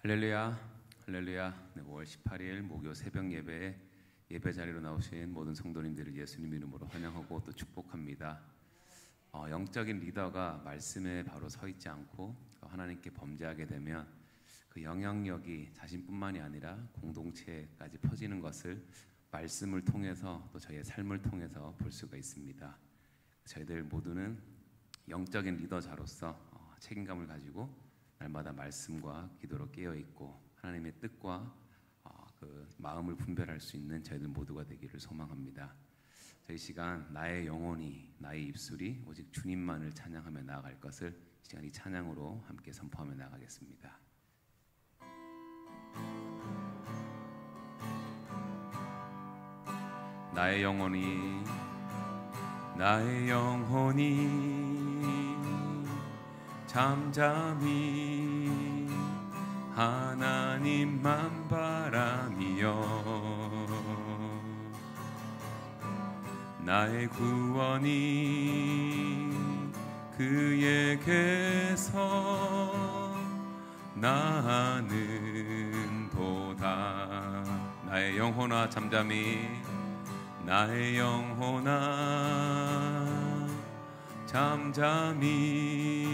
할렐루야, 할렐루야. 네, 5월 18일 목요 새벽 예배 자리로 나오신 모든 성도님들을 예수님 이름으로 환영하고 또 축복합니다. 영적인 리더가 말씀에 바로 서 있지 않고 하나님께 범죄하게 되면 그 영향력이 자신뿐만이 아니라 공동체까지 퍼지는 것을 말씀을 통해서 또 저희의 삶을 통해서 볼 수가 있습니다. 저희들 모두는 영적인 리더자로서 책임감을 가지고 날마다 말씀과 기도로 깨어있고 하나님의 뜻과 그 마음을 분별할 수 있는 저희들 모두가 되기를 소망합니다. 저희 시간 나의 영혼이 나의 입술이 오직 주님만을 찬양하며 나아갈 것을 시간 이 찬양으로 함께 선포하며 나가겠습니다. 나의 영혼이 잠잠히 하나님만 바라며 나의 구원이 그에게서 나는도다. 나의 영혼아 잠잠히 나의 영혼아 잠잠히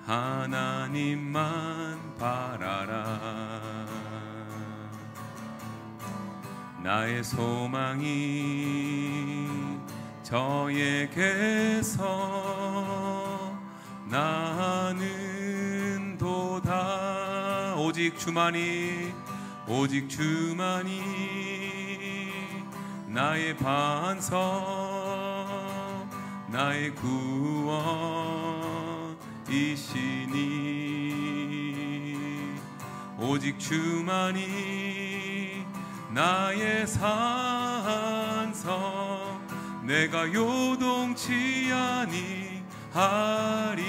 하나님만 바라라. 나의 소망이 저에게서 나는도다. 오직 주만이 나의 반석 나의 구원이시니 오직 주만이 나의 산성 내가 요동치 아니하리.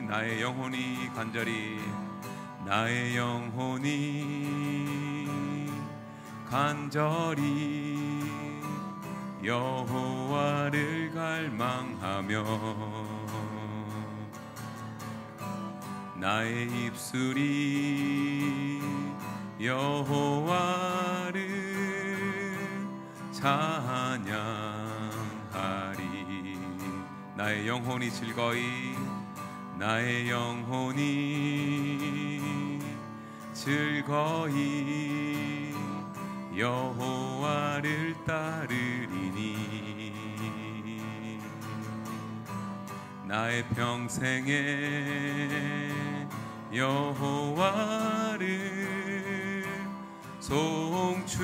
나의 영혼이 간절히 여호와를 갈망하며 나의 입술이 여호와를 찬양하리. 나의 영혼이 즐거이 여호와를 따르리니 나의 평생에 여호와를 송축하리.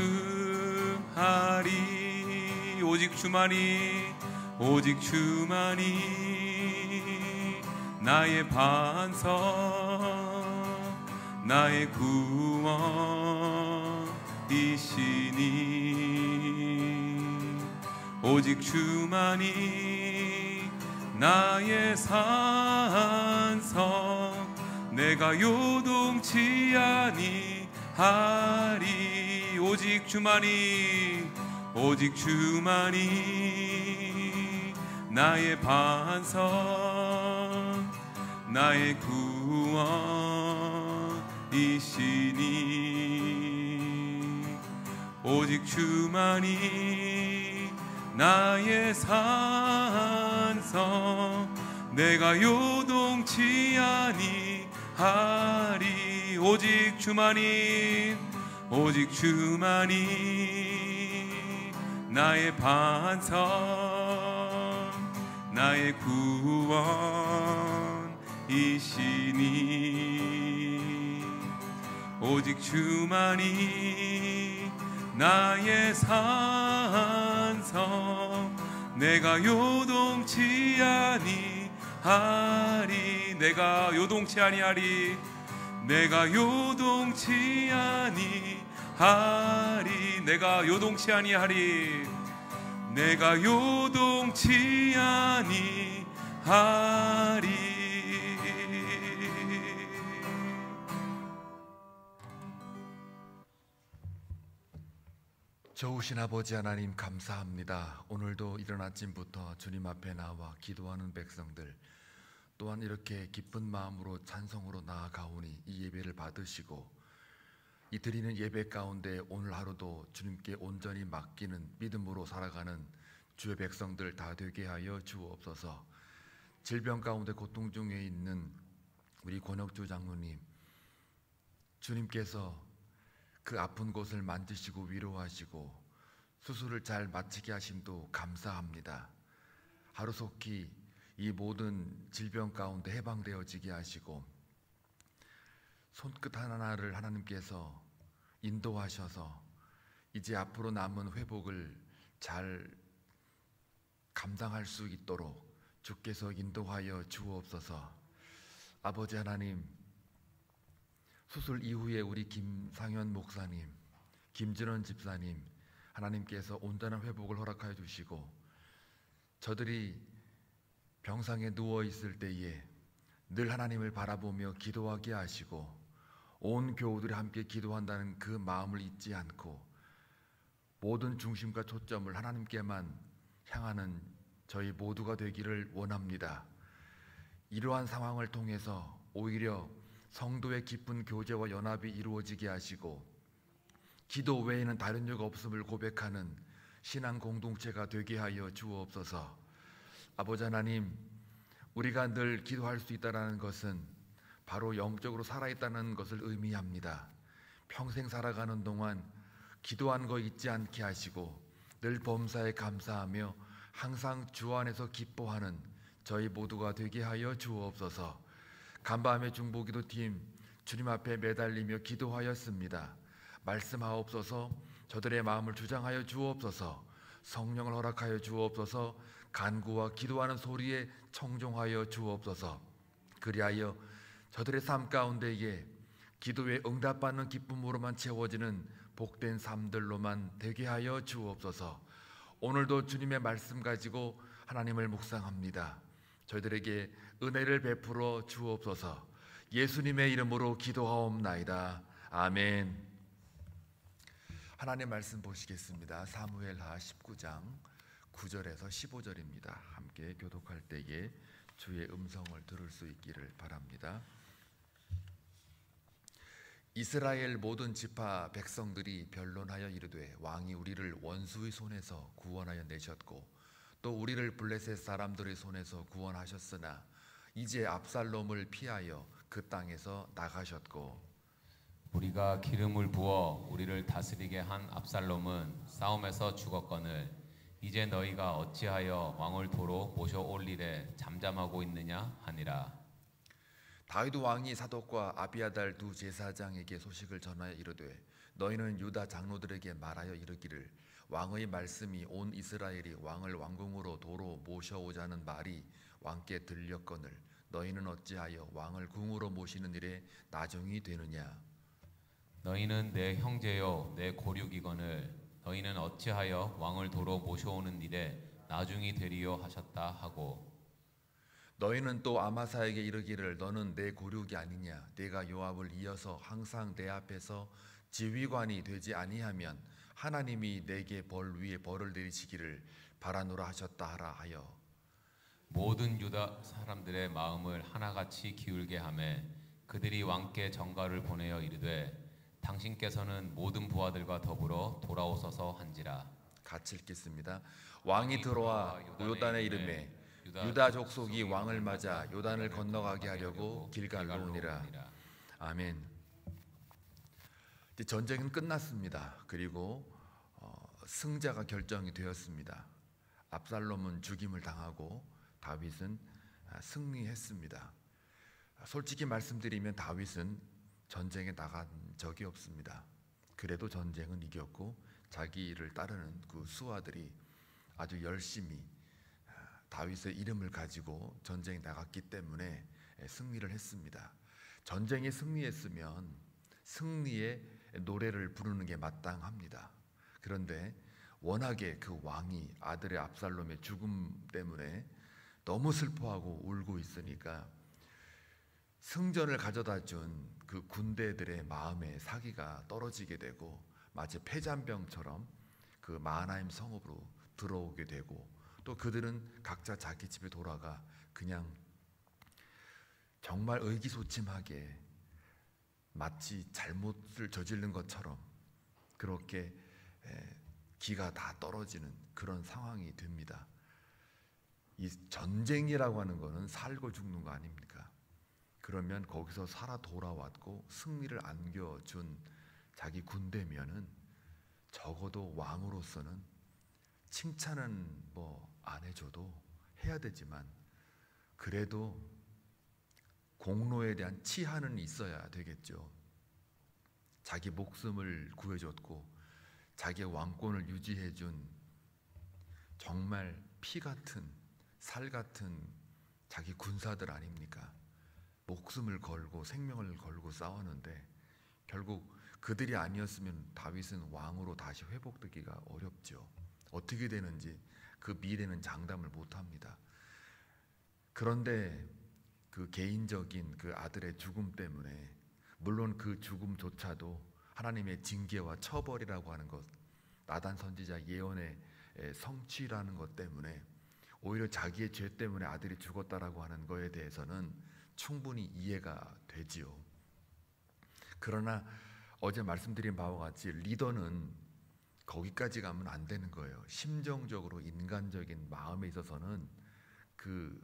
오직 주만이 나의 반석 나의 구원이시니 오직 주만이 나의 산성 내가 요동치 아니하리. 오직 주만이 나의 반석 나의 구원이시니 오직 주만이 나의 산성 내가 요동치 아니하리. 오직 주만이 나의 반석 나의 구원이시니 오직 주만이 나의 산성 내가 요동치 아니하리. 내가 요동치 아니하리. 내가 요동치 아니하리. 내가 요동치 아니하리. 내가 요동치 아니하리. 좋으신 아버지 하나님 감사합니다. 오늘도 이른 아침부터 주님 앞에 나와 기도하는 백성들 또한 이렇게 기쁜 마음으로 찬송으로 나아가오니 이 예배를 받으시고 이 드리는 예배 가운데 오늘 하루도 주님께 온전히 맡기는 믿음으로 살아가는 주의 백성들 다 되게 하여 주옵소서. 질병 가운데 고통 중에 있는 우리 권혁주 장로님, 주님께서 그 아픈 곳을 만지시고 위로하시고 수술을 잘 마치게 하심도 감사합니다. 하루속히 이 모든 질병 가운데 해방되어지게 하시고 손끝 하나하나를 하나님께서 인도하셔서 이제 앞으로 남은 회복을 잘 감당할 수 있도록 주께서 인도하여 주옵소서. 아버지 하나님, 수술 이후에 우리 김상현 목사님, 김진원 집사님, 하나님께서 온전한 회복을 허락하여 주시고 저들이 병상에 누워 있을 때에 늘 하나님을 바라보며 기도하게 하시고 온 교우들이 함께 기도한다는 그 마음을 잊지 않고 모든 중심과 초점을 하나님께만 향하는 저희 모두가 되기를 원합니다. 이러한 상황을 통해서 오히려 성도의 깊은 교제와 연합이 이루어지게 하시고 기도 외에는 다른 적 없음을 고백하는 신앙 공동체가 되게 하여 주옵소서. 아버지 하나님, 우리가 늘 기도할 수 있다는 것은 바로 영적으로 살아있다는 것을 의미합니다. 평생 살아가는 동안 기도한 거 잊지 않게 하시고 늘 범사에 감사하며 항상 주 안에서 기뻐하는 저희 모두가 되게 하여 주옵소서. 간밤의 중보기도팀 주님 앞에 매달리며 기도하였습니다. 말씀하옵소서. 저들의 마음을 주장하여 주옵소서. 성령을 허락하여 주옵소서. 간구와 기도하는 소리에 청종하여 주옵소서. 그리하여 저들의 삶 가운데에 기도에 응답받는 기쁨으로만 채워지는 복된 삶들로만 되게 하여 주옵소서. 오늘도 주님의 말씀 가지고 하나님을 묵상합니다. 저희들에게 은혜를 베풀어 주옵소서. 예수님의 이름으로 기도하옵나이다. 아멘. 하나님의 말씀 보시겠습니다. 사무엘하 19장 9절에서 15절입니다. 함께 교독할 때에 주의 음성을 들을 수 있기를 바랍니다. 이스라엘 모든 지파 백성들이 변론하여 이르되 왕이 우리를 원수의 손에서 구원하여 내셨고 또 우리를 블레셋 사람들의 손에서 구원하셨으나 이제 압살롬을 피하여 그 땅에서 나가셨고 우리가 기름을 부어 우리를 다스리게 한 압살롬은 싸움에서 죽었거늘 이제 너희가 어찌하여 왕을 도로 모셔올리래 잠잠하고 있느냐 하니라. 다윗 왕이 사독과 아비아달 두 제사장에게 소식을 전하여 이르되 너희는 유다 장로들에게 말하여 이르기를 왕의 말씀이 온 이스라엘이 왕을 왕궁으로 도로 모셔오자는 말이 왕께 들렸거늘 너희는 어찌하여 왕을 궁으로 모시는 일에 나중이 되느냐. 너희는 내 형제요 내 고륙이거늘 너희는 어찌하여 왕을 도로 모셔오는 일에 나중이 되리요 하셨다 하고 너희는 또 아마사에게 이르기를 너는 내 고륙이 아니냐. 내가 요압을 이어서 항상 내 앞에서 지휘관이 되지 아니하면 하나님이 내게 벌 위에 벌을 내리시기를 바라노라 하셨다 하라 하여 모든 유다 사람들의 마음을 하나같이 기울게 하매 그들이 왕께 전가를 보내어 이르되 당신께서는 모든 부하들과 더불어 돌아오소서 한지라. 같이 읽겠습니다. 왕이 들어와 요단의 이름에 유다 족속이 왕을 맞아 요단을 건너가게 하려고 길갈로 오니라. 아멘. 이제 전쟁은 끝났습니다. 그리고 승자가 결정이 되었습니다. 압살롬은 죽임을 당하고 다윗은 승리했습니다. 솔직히 말씀드리면 다윗은 전쟁에 나간 적이 없습니다. 그래도 전쟁은 이겼고 자기를 따르는 그 수하들이 아주 열심히 다윗의 이름을 가지고 전쟁에 나갔기 때문에 승리를 했습니다. 전쟁에 승리했으면 승리의 노래를 부르는 게 마땅합니다. 그런데 워낙에 그 왕이 아들의 압살롬의 죽음 때문에 너무 슬퍼하고 울고 있으니까 승전을 가져다 준 그 군대들의 마음에 사기가 떨어지게 되고 마치 폐잔병처럼 그 마하나임 성읍으로 들어오게 되고 또 그들은 각자 자기 집에 돌아가 그냥 정말 의기소침하게 마치 잘못을 저지른 것처럼 그렇게 기가 다 떨어지는 그런 상황이 됩니다. 이 전쟁이라고 하는 거는 살고 죽는 거 아닙니까? 그러면 거기서 살아 돌아왔고 승리를 안겨준 자기 군대면은 적어도 왕으로서는 칭찬은 뭐 안 해줘도 해야 되지만 그래도 공로에 대한 치하는 있어야 되겠죠. 자기 목숨을 구해줬고 자기의 왕권을 유지해준 정말 피 같은 살 같은 자기 군사들 아닙니까? 목숨을 걸고 생명을 걸고 싸웠는데 결국 그들이 아니었으면 다윗은 왕으로 다시 회복되기가 어렵죠. 어떻게 되는지 그 미래는 장담을 못합니다. 그런데 그 개인적인 그 아들의 죽음 때문에 물론 그 죽음조차도 하나님의 징계와 처벌이라고 하는 것, 나단 선지자 예언의 성취라는 것 때문에 오히려 자기의 죄 때문에 아들이 죽었다라고 하는 거에 대해서는 충분히 이해가 되지요. 그러나 어제 말씀드린 바와 같이 리더는 거기까지 가면 안 되는 거예요. 심정적으로 인간적인 마음에 있어서는 그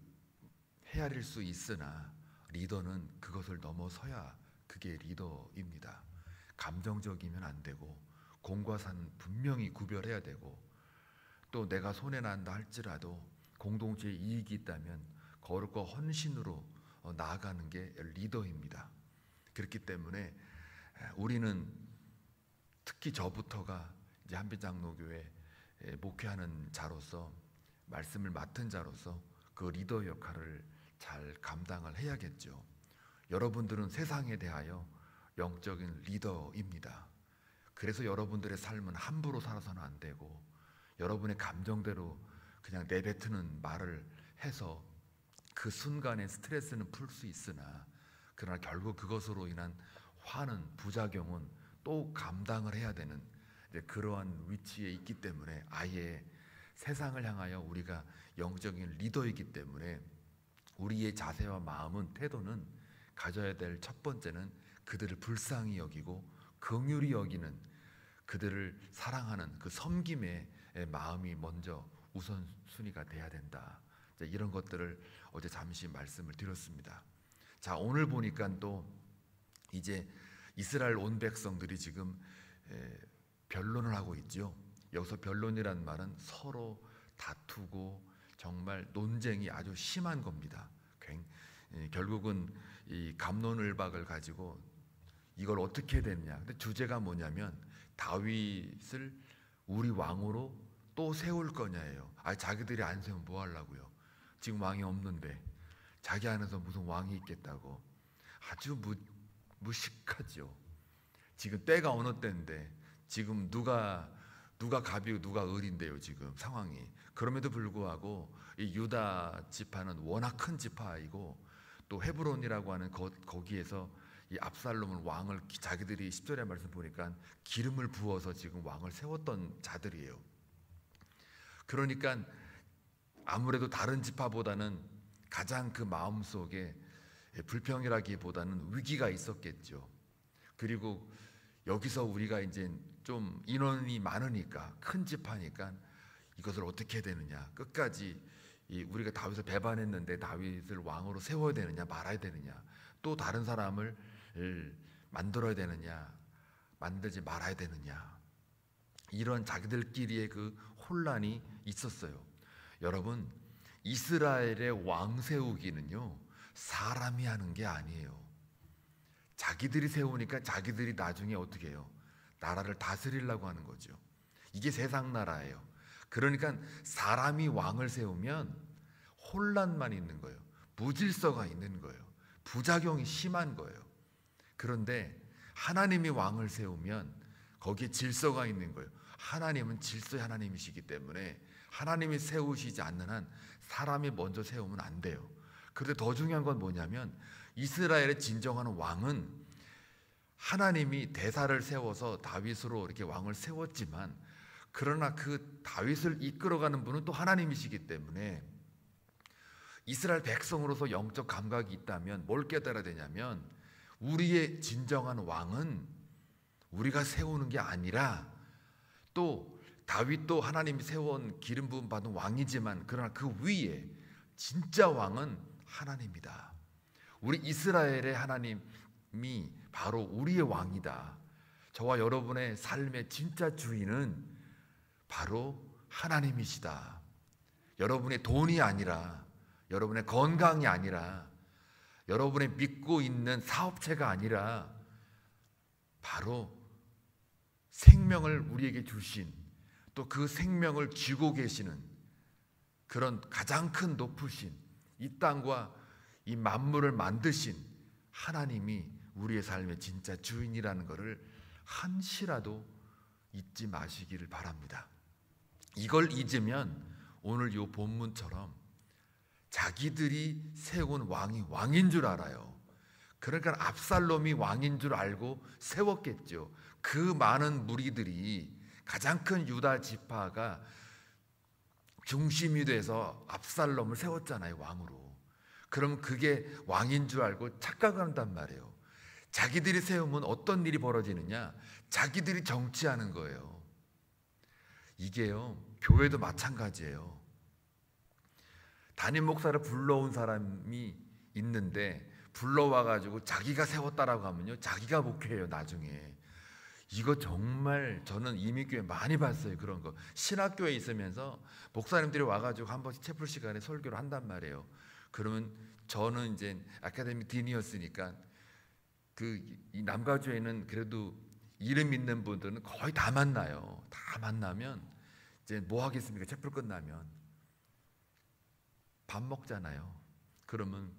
헤아릴 수 있으나 리더는 그것을 넘어서야 그게 리더입니다. 감정적이면 안 되고 공과 산 분명히 구별해야 되고 또 내가 손해난다 할지라도 공동체에 이익이 있다면 거룩과 헌신으로 나아가는 게 리더입니다. 그렇기 때문에 우리는 특히 저부터가 이제 한빛장로교회 목회하는 자로서 말씀을 맡은 자로서 그 리더 역할을 잘 감당을 해야겠죠. 여러분들은 세상에 대하여 영적인 리더입니다. 그래서 여러분들의 삶은 함부로 살아서는 안 되고 여러분의 감정대로 그냥 내뱉는 말을 해서 그 순간의 스트레스는 풀 수 있으나 그러나 결국 그것으로 인한 화는 부작용은 또 감당을 해야 되는 그러한 위치에 있기 때문에 아예 세상을 향하여 우리가 영적인 리더이기 때문에 우리의 자세와 마음은 태도는 가져야 될 첫 번째는 그들을 불쌍히 여기고 긍휼히 여기는 그들을 사랑하는 그 섬김의 마음이 먼저 우선순위가 돼야 된다. 이런 것들을 어제 잠시 말씀을 드렸습니다. 자, 오늘 보니까 또 이제 이스라엘 온 백성들이 지금 변론을 하고 있죠. 여기서 변론이란 말은 서로 다투고 정말 논쟁이 아주 심한 겁니다. 결국은 이 갑론을박을 가지고 이걸 어떻게 됐냐. 근데 주제가 뭐냐면 다윗을 우리 왕으로 또 세울 거냐예요. 자기들이 안 세우면 뭐 하려고요? 지금 왕이 없는데 자기 안에서 무슨 왕이 있겠다고. 아주 무식하죠. 지금 때가 어느 때인데 지금 누가 갑이고 누가 을인데요. 지금 상황이. 그럼에도 불구하고 이 유다 지파는 워낙 큰 지파이고 또 헤브론이라고 하는 거기에서 이 압살롬은 왕을 자기들이 10절의 말씀 보니까 기름을 부어서 지금 왕을 세웠던 자들이에요. 그러니까 아무래도 다른 지파보다는 가장 그 마음속에 불평이라기보다는 위기가 있었겠죠. 그리고 여기서 우리가 이제 좀 인원이 많으니까 큰 지파니까 이것을 어떻게 해야 되느냐, 끝까지 우리가 다윗을 배반했는데 다윗을 왕으로 세워야 되느냐 말아야 되느냐, 또 다른 사람을 만들어야 되느냐 만들지 말아야 되느냐, 이런 자기들끼리의 그 혼란이 있었어요. 여러분, 이스라엘의 왕 세우기는요 사람이 하는 게 아니에요. 자기들이 세우니까 자기들이 나중에 어떻게 해요? 나라를 다스리려고 하는 거죠. 이게 세상 나라예요. 그러니까 사람이 왕을 세우면 혼란만 있는 거예요. 무질서가 있는 거예요. 부작용이 심한 거예요. 그런데 하나님이 왕을 세우면 거기에 질서가 있는 거예요. 하나님은 질서의 하나님이시기 때문에 하나님이 세우시지 않는 한 사람이 먼저 세우면 안 돼요. 그런데 더 중요한 건 뭐냐면 이스라엘의 진정한 왕은 하나님이 대사를 세워서 다윗으로 이렇게 왕을 세웠지만 그러나 그 다윗을 이끌어가는 분은 또 하나님이시기 때문에 이스라엘 백성으로서 영적 감각이 있다면 뭘 깨달아야 되냐면 우리의 진정한 왕은 우리가 세우는 게 아니라, 또 다윗도 하나님이 세운 기름 부음 받은 왕이지만 그러나 그 위에 진짜 왕은 하나님이다. 우리 이스라엘의 하나님이 바로 우리의 왕이다. 저와 여러분의 삶의 진짜 주인은 바로 하나님이시다. 여러분의 돈이 아니라, 여러분의 건강이 아니라, 여러분의 믿고 있는 사업체가 아니라 바로 생명을 우리에게 주신, 또 그 생명을 쥐고 계시는 그런 가장 큰 높으신 이 땅과 이 만물을 만드신 하나님이 우리의 삶의 진짜 주인이라는 것을 한시라도 잊지 마시기를 바랍니다. 이걸 잊으면 오늘 이 본문처럼 자기들이 세운 왕이 왕인 줄 알아요. 그러니까 압살롬이 왕인 줄 알고 세웠겠죠. 그 많은 무리들이, 가장 큰 유다 지파가 중심이 돼서 압살롬을 세웠잖아요, 왕으로. 그럼 그게 왕인 줄 알고 착각을 한단 말이에요. 자기들이 세우면 어떤 일이 벌어지느냐? 자기들이 정치하는 거예요. 이게요, 교회도 마찬가지예요. 담임 목사를 불러온 사람이 있는데 불러와가지고 자기가 세웠다라고 하면요, 자기가 목회해요, 나중에. 이거 정말 저는 이민교회 많이 봤어요. 그런 거. 신학교에 있으면서 목사님들이 와가지고 한 번씩 채플 시간에 설교를 한단 말이에요. 그러면 저는 이제 아카데미 딘이었으니까 이 남가주에는 그래도 이름 있는 분들은 거의 다 만나요. 다 만나면 이제 뭐 하겠습니까? 채플 끝나면 밥 먹잖아요. 그러면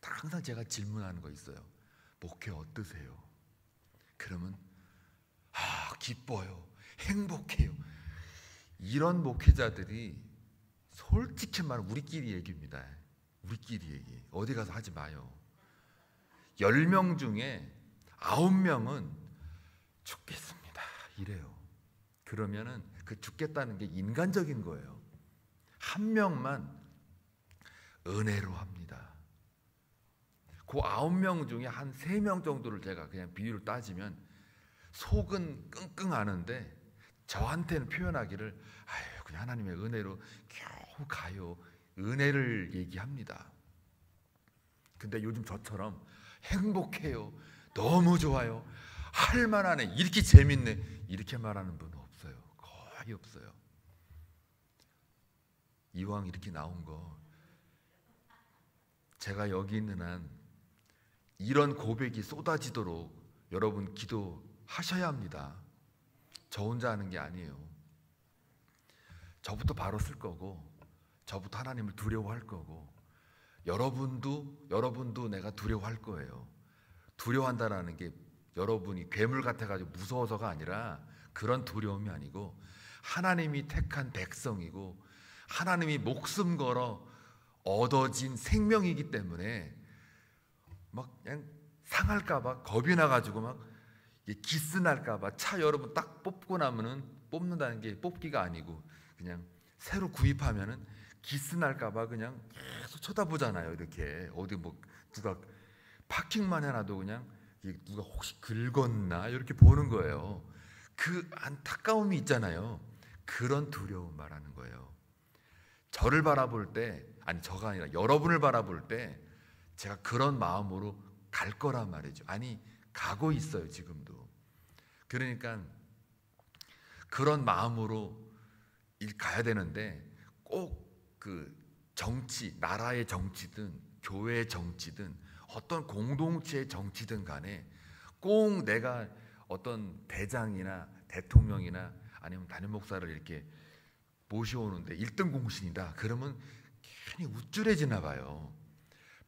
항상 제가 질문하는 거 있어요. 목회 어떠세요? 그러면 기뻐요, 행복해요. 이런 목회자들이 솔직히 말하면 우리끼리 얘기입니다. 우리끼리 얘기. 어디 가서 하지 마요. 10명 중에 9명은 죽겠습니다 이래요. 그러면은 그 죽겠다는 게 인간적인 거예요. 한 명만 은혜로 합니다. 그 9명 중에 한 3명 정도를 제가 그냥 비율을 따지면 속은 끙끙하는데 저한테는 표현하기를 그냥 하나님의 은혜로 겨우 가요. 은혜를 얘기합니다. 근데 요즘 저처럼 행복해요, 너무 좋아요, 할만하네, 이렇게 재밌네, 이렇게 말하는 분은 없어요. 거의 없어요. 이왕 이렇게 나온 거 제가 여기 있는 한 이런 고백이 쏟아지도록 여러분 기도하셔야 합니다. 저 혼자 하는 게 아니에요. 저부터 바로 쓸 거고, 저부터 하나님을 두려워할 거고, 여러분도 내가 두려워할 거예요. 두려워한다라는 게 여러분이 괴물 같아가지고 무서워서가 아니라, 그런 두려움이 아니고 하나님이 택한 백성이고 하나님이 목숨 걸어 얻어진 생명이기 때문에 막 그냥 상할까봐 겁이 나가지고 막 기스 날까봐 차 여러분 딱 뽑고 나면은, 뽑는다는 게 뽑기가 아니고 그냥 새로 구입하면은 기스 날까봐 그냥 계속 쳐다보잖아요. 이렇게 어디 뭐 누가 파킹만 해놔도 그냥 누가 혹시 긁었나 이렇게 보는 거예요. 그 안타까움이 있잖아요. 그런 두려움 말하는 거예요. 저를 바라볼 때, 아니 저가 아니라 여러분을 바라볼 때 제가 그런 마음으로 갈 거란 말이죠. 아니 가고 있어요, 지금도. 그러니까 그런 마음으로 가야 되는데, 꼭 그 정치, 나라의 정치든 교회의 정치든 어떤 공동체의 정치든 간에 꼭 내가 어떤 대장이나 대통령이나 아니면 담임 목사를 이렇게 모셔오는데 1등 공신이다 그러면 괜히 우쭐해지나 봐요.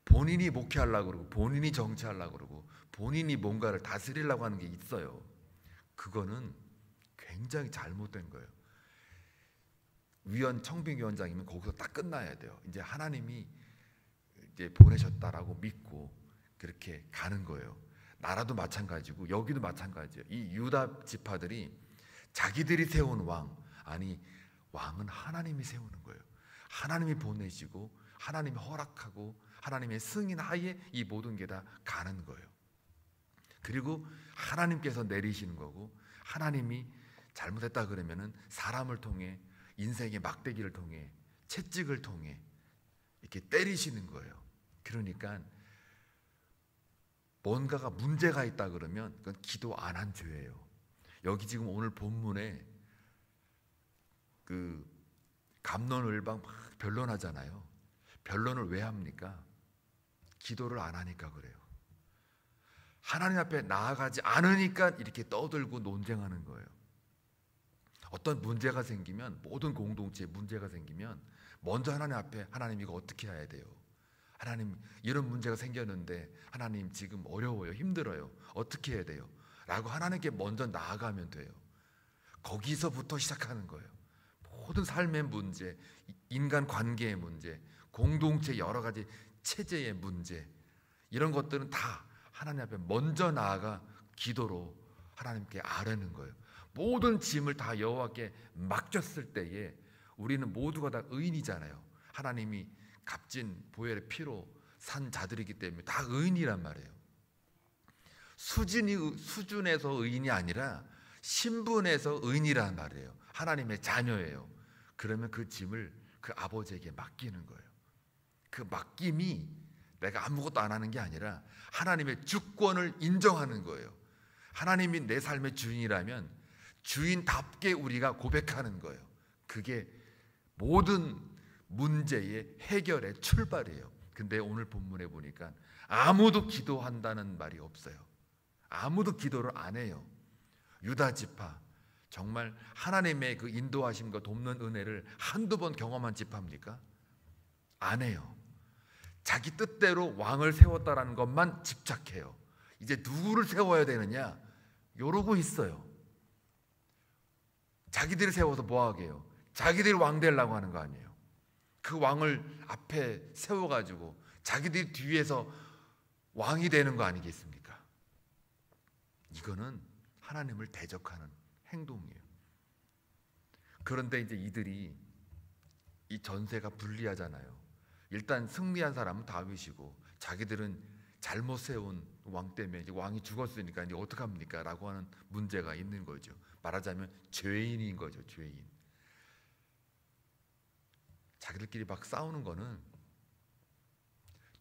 본인이 목회하려고 그러고 본인이 정치하려고 그러고 본인이 뭔가를 다스리려고 하는 게 있어요. 그거는 굉장히 잘못된 거예요. 청빙위원장이면 거기서 딱 끝나야 돼요. 이제 하나님이 이제 보내셨다라고 믿고 그렇게 가는 거예요. 나라도 마찬가지고 여기도 마찬가지예요. 이 유다 지파들이 자기들이 세운 왕, 아니 왕은 하나님이 세우는 거예요. 하나님이 보내시고 하나님이 허락하고 하나님의 승인 하에 이 모든 게 다 가는 거예요. 그리고 하나님께서 내리시는 거고, 하나님이 잘못했다 그러면은 사람을 통해, 인생의 막대기를 통해, 채찍을 통해 이렇게 때리시는 거예요. 그러니까 뭔가가 문제가 있다 그러면 그건 기도 안 한 죄예요. 여기 지금 오늘 본문에 그 갑론을방 막 변론하잖아요. 변론을 왜 합니까? 기도를 안 하니까 그래요. 하나님 앞에 나아가지 않으니까 이렇게 떠들고 논쟁하는 거예요. 어떤 문제가 생기면, 모든 공동체에 문제가 생기면 먼저 하나님 앞에, 하나님 이거 어떻게 해야 돼요? 하나님 이런 문제가 생겼는데 하나님 지금 어려워요, 힘들어요, 어떻게 해야 돼요? 라고 하나님께 먼저 나아가면 돼요. 거기서부터 시작하는 거예요. 모든 삶의 문제, 인간 관계의 문제, 공동체 여러 가지 체제의 문제, 이런 것들은 다 하나님 앞에 먼저 나아가 기도로 하나님께 아뢰는 거예요. 모든 짐을 다 여호와께 맡겼을 때에 우리는 모두가 다 의인이잖아요. 하나님이 값진 보혈의 피로 산 자들이기 때문에 다 의인이란 말이에요. 수준에서 의인이 아니라 신분에서 의인이란 말이에요. 하나님의 자녀예요. 그러면 그 짐을 그 아버지에게 맡기는 거예요. 그 맡김이 내가 아무것도 안 하는 게 아니라 하나님의 주권을 인정하는 거예요. 하나님이 내 삶의 주인이라면 주인답게 우리가 고백하는 거예요. 그게 모든 문제의 해결의 출발이에요. 근데 오늘 본문에 보니까 아무도 기도한다는 말이 없어요. 아무도 기도를 안 해요. 유다 지파, 정말 하나님의 그 인도하심과 돕는 은혜를 한두 번 경험한 지파입니까? 안 해요. 자기 뜻대로 왕을 세웠다라는 것만 집착해요. 이제 누구를 세워야 되느냐 이러고 있어요. 자기들이 세워서 뭐하게 해요? 자기들이 왕 되려고 하는 거 아니에요. 그 왕을 앞에 세워가지고 자기들이 뒤에서 왕이 되는 거 아니겠습니까? 이거는 하나님을 대적하는 행동이에요. 그런데 이제 이들이, 이 전세가 불리하잖아요. 일단 승리한 사람은 다윗이고 자기들은 잘못 세운 왕 때문에 이제 왕이 죽었으니까 이제 어떡합니까? 라고 하는 문제가 있는 거죠. 말하자면 죄인인 거죠. 죄인. 자기들끼리 막 싸우는 거는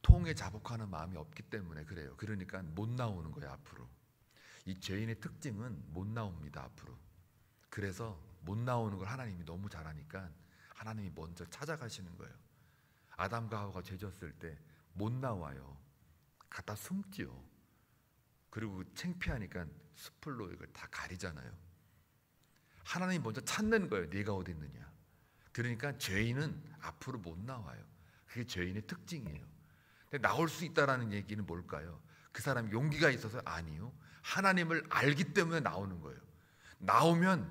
통에 자복하는 마음이 없기 때문에 그래요. 그러니까 못 나오는 거예요. 앞으로. 이 죄인의 특징은 못 나옵니다. 앞으로. 그래서 못 나오는 걸 하나님이 너무 잘하니까 하나님이 먼저 찾아가시는 거예요. 아담과 하와가 죄졌을 때 못 나와요. 갖다 숨지요. 그리고 창피하니까 수풀로 이걸 다 가리잖아요. 하나님이 먼저 찾는 거예요. 네가 어디 있느냐. 그러니까 죄인은 앞으로 못 나와요. 그게 죄인의 특징이에요. 근데 나올 수 있다라는 얘기는 뭘까요? 그 사람이 용기가 있어서? 아니요. 하나님을 알기 때문에 나오는 거예요. 나오면,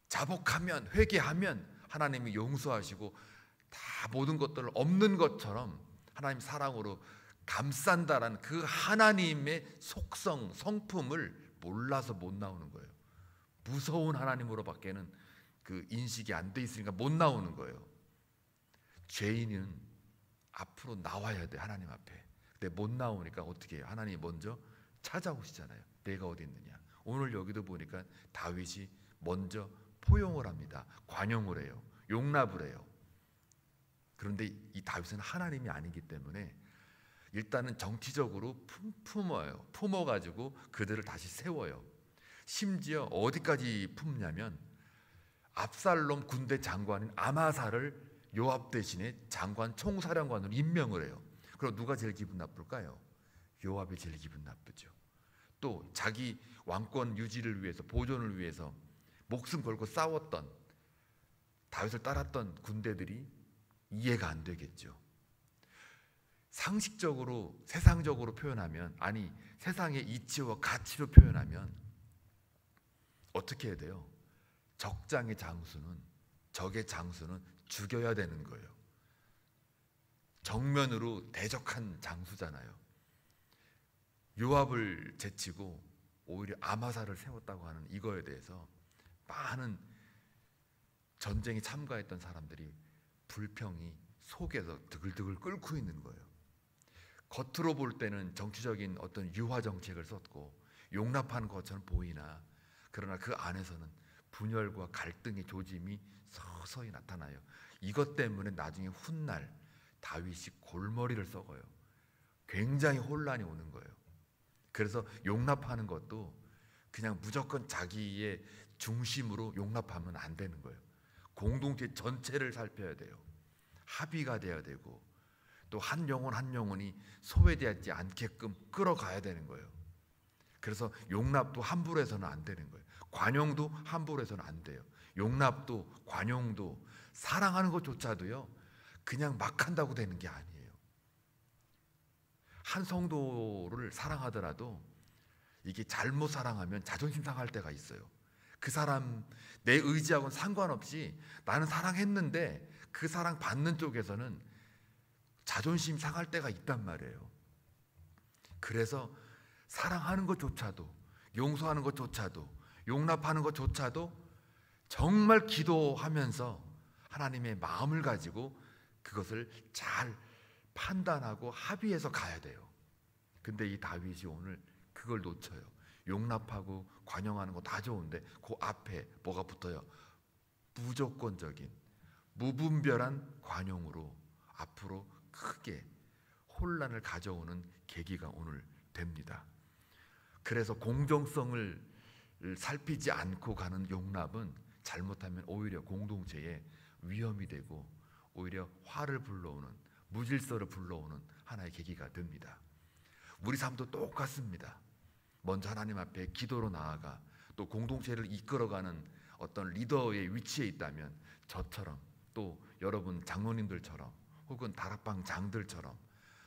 자복하면, 회개하면 하나님이 용서하시고 다 모든 것들을 없는 것처럼 하나님 사랑으로 감싼다라는 그 하나님의 속성, 성품을 몰라서 못 나오는 거예요. 무서운 하나님으로밖에는 그 인식이 안 돼 있으니까 못 나오는 거예요. 죄인은 앞으로 나와야 돼, 하나님 앞에. 근데 못 나오니까 어떻게 해요? 하나님이 먼저 찾아오시잖아요. 내가 어디 있느냐. 오늘 여기도 보니까 다윗이 먼저 포용을 합니다. 관용을 해요. 용납을 해요. 그런데 이 다윗은 하나님이 아니기 때문에 일단은 정치적으로 품어요. 품어가지고 그들을 다시 세워요. 심지어 어디까지 품냐면 압살롬 군대 장관인 아마사를 요압 대신에 장관 총사령관으로 임명을 해요. 그럼 누가 제일 기분 나쁠까요? 요압이 제일 기분 나쁘죠. 또 자기 왕권 유지를 위해서, 보존을 위해서 목숨 걸고 싸웠던, 다윗을 따랐던 군대들이 이해가 안 되겠죠. 상식적으로, 세상적으로 표현하면, 아니 세상의 이치와 가치로 표현하면 어떻게 해야 돼요? 적장의 장수는, 적의 장수는 죽여야 되는 거예요. 정면으로 대적한 장수잖아요. 요압을 제치고 오히려 아마사를 세웠다고 하는 이거에 대해서 많은 전쟁에 참가했던 사람들이 불평이 속에서 드글드글 끓고 있는 거예요. 겉으로 볼 때는 정치적인 어떤 유화 정책을 썼고 용납하는 것처럼 보이나, 그러나 그 안에서는 분열과 갈등의 조짐이 서서히 나타나요. 이것 때문에 나중에 훗날 다윗이 골머리를 썩어요. 굉장히 혼란이 오는 거예요. 그래서 용납하는 것도 그냥 무조건 자기의 중심으로 용납하면 안 되는 거예요. 공동체 전체를 살펴야 돼요. 합의가 돼야 되고, 또 한 영혼 한 영혼이 소외되지 않게끔 끌어가야 되는 거예요. 그래서 용납도 함부로 해서는 안 되는 거예요. 관용도 함부로 해서는 안 돼요. 용납도 관용도 사랑하는 것조차도요, 그냥 막 한다고 되는 게 아니에요. 한 성도를 사랑하더라도 이게 잘못 사랑하면 자존심 상할 때가 있어요. 그 사람 내 의지하고는 상관없이 나는 사랑했는데 그 사랑 받는 쪽에서는 자존심 상할 때가 있단 말이에요. 그래서 사랑하는 것조차도, 용서하는 것조차도, 용납하는 것조차도 정말 기도하면서 하나님의 마음을 가지고 그것을 잘 판단하고 합의해서 가야 돼요. 근데 이 다윗이 오늘 그걸 놓쳐요. 용납하고 관용하는 거 다 좋은데 그 앞에 뭐가 붙어요? 무조건적인 무분별한 관용으로 앞으로 크게 혼란을 가져오는 계기가 오늘 됩니다. 그래서 공정성을 살피지 않고 가는 용납은 잘못하면 오히려 공동체에 위험이 되고 오히려 화를 불러오는, 무질서를 불러오는 하나의 계기가 됩니다. 우리 삶도 똑같습니다. 먼저 하나님 앞에 기도로 나아가 또 공동체를 이끌어가는 어떤 리더의 위치에 있다면 저처럼, 또 여러분 장로님들처럼, 혹은 다락방 장들처럼,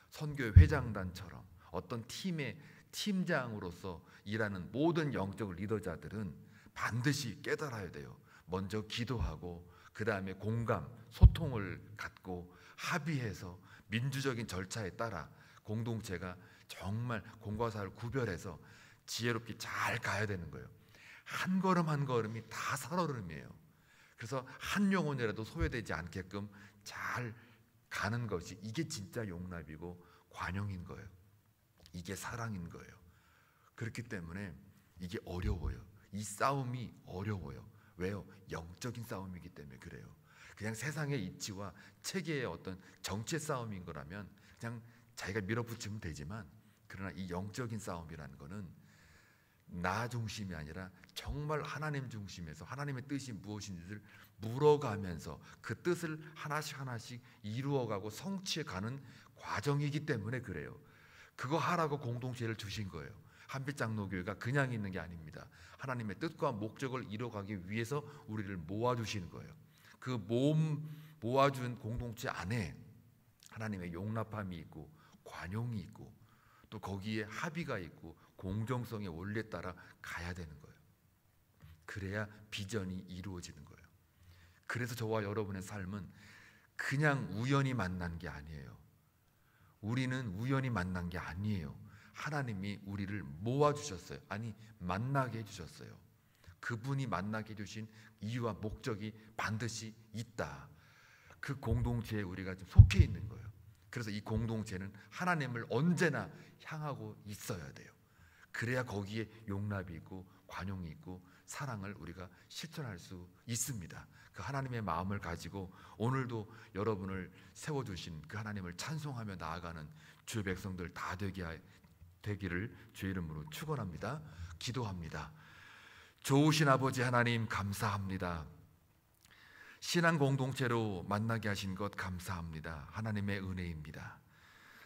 선교회 회장단처럼 어떤 팀의 팀장으로서 일하는 모든 영적 리더자들은 반드시 깨달아야 돼요. 먼저 기도하고 그 다음에 공감, 소통을 갖고 합의해서 민주적인 절차에 따라 공동체가 정말 공과 사를 구별해서 지혜롭게 잘 가야 되는 거예요. 한 걸음 한 걸음이 다 살얼음이에요. 그래서 한 영혼이라도 소외되지 않게끔 잘 가는 것이, 이게 진짜 용납이고 관용인 거예요. 이게 사랑인 거예요. 그렇기 때문에 이게 어려워요. 이 싸움이 어려워요. 왜요? 영적인 싸움이기 때문에 그래요. 그냥 세상의 이치와 체계의 어떤 정치의 싸움인 거라면 그냥 자기가 밀어붙이면 되지만, 그러나 이 영적인 싸움이라는 거는 나 중심이 아니라 정말 하나님 중심에서 하나님의 뜻이 무엇인지를 물어가면서 그 뜻을 하나씩 하나씩 이루어가고 성취해가는 과정이기 때문에 그래요. 그거 하라고 공동체를 주신 거예요. 한빛장로교회가 그냥 있는 게 아닙니다. 하나님의 뜻과 목적을 이루어가기 위해서 우리를 모아주시는 거예요. 그 모아준 공동체 안에 하나님의 용납함이 있고 관용이 있고 또 거기에 합의가 있고 공정성의 원리에 따라 가야 되는 거예요. 그래야 비전이 이루어지는 거예요. 그래서 저와 여러분의 삶은 그냥 우연히 만난 게 아니에요. 우리는 우연히 만난 게 아니에요. 하나님이 우리를 모아주셨어요. 아니, 만나게 해주셨어요. 그분이 만나게 해주신 이유와 목적이 반드시 있다. 그 공동체에 우리가 좀 속해 있는 거예요. 그래서 이 공동체는 하나님을 언제나 향하고 있어야 돼요. 그래야 거기에 용납이 있고 관용이 있고 사랑을 우리가 실천할 수 있습니다. 그 하나님의 마음을 가지고 오늘도 여러분을 세워주신 그 하나님을 찬송하며 나아가는 주의 백성들 다 되기를 주의 이름으로 축원합니다. 기도합니다. 좋으신 아버지 하나님, 감사합니다. 신앙 공동체로 만나게 하신 것 감사합니다. 하나님의 은혜입니다.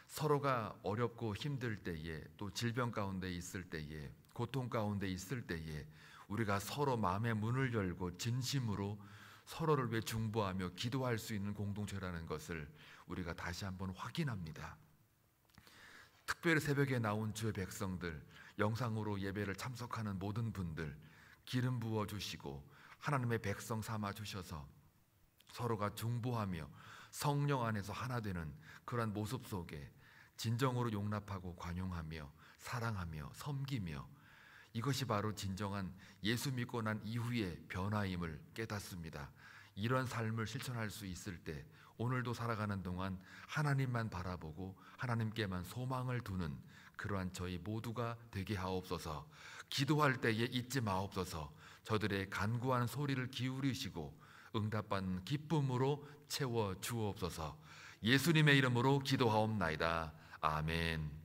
서로가 어렵고 힘들 때에, 또 질병 가운데 있을 때에, 고통 가운데 있을 때에 우리가 서로 마음의 문을 열고 진심으로 서로를 위해 중보하며 기도할 수 있는 공동체라는 것을 우리가 다시 한번 확인합니다. 특별히 새벽에 나온 주의 백성들, 영상으로 예배를 참석하는 모든 분들 기름 부어주시고 하나님의 백성 삼아 주셔서 서로가 중보하며 성령 안에서 하나 되는 그러한 모습 속에 진정으로 용납하고 관용하며 사랑하며 섬기며, 이것이 바로 진정한 예수 믿고 난 이후의 변화임을 깨닫습니다. 이런 삶을 실천할 수 있을 때 오늘도 살아가는 동안 하나님만 바라보고 하나님께만 소망을 두는 그러한 저희 모두가 되게 하옵소서. 기도할 때에 잊지 마옵소서. 저들의 간구하는 소리를 기울이시고 응답받는 기쁨으로 채워 주옵소서. 예수님의 이름으로 기도하옵나이다. 아멘.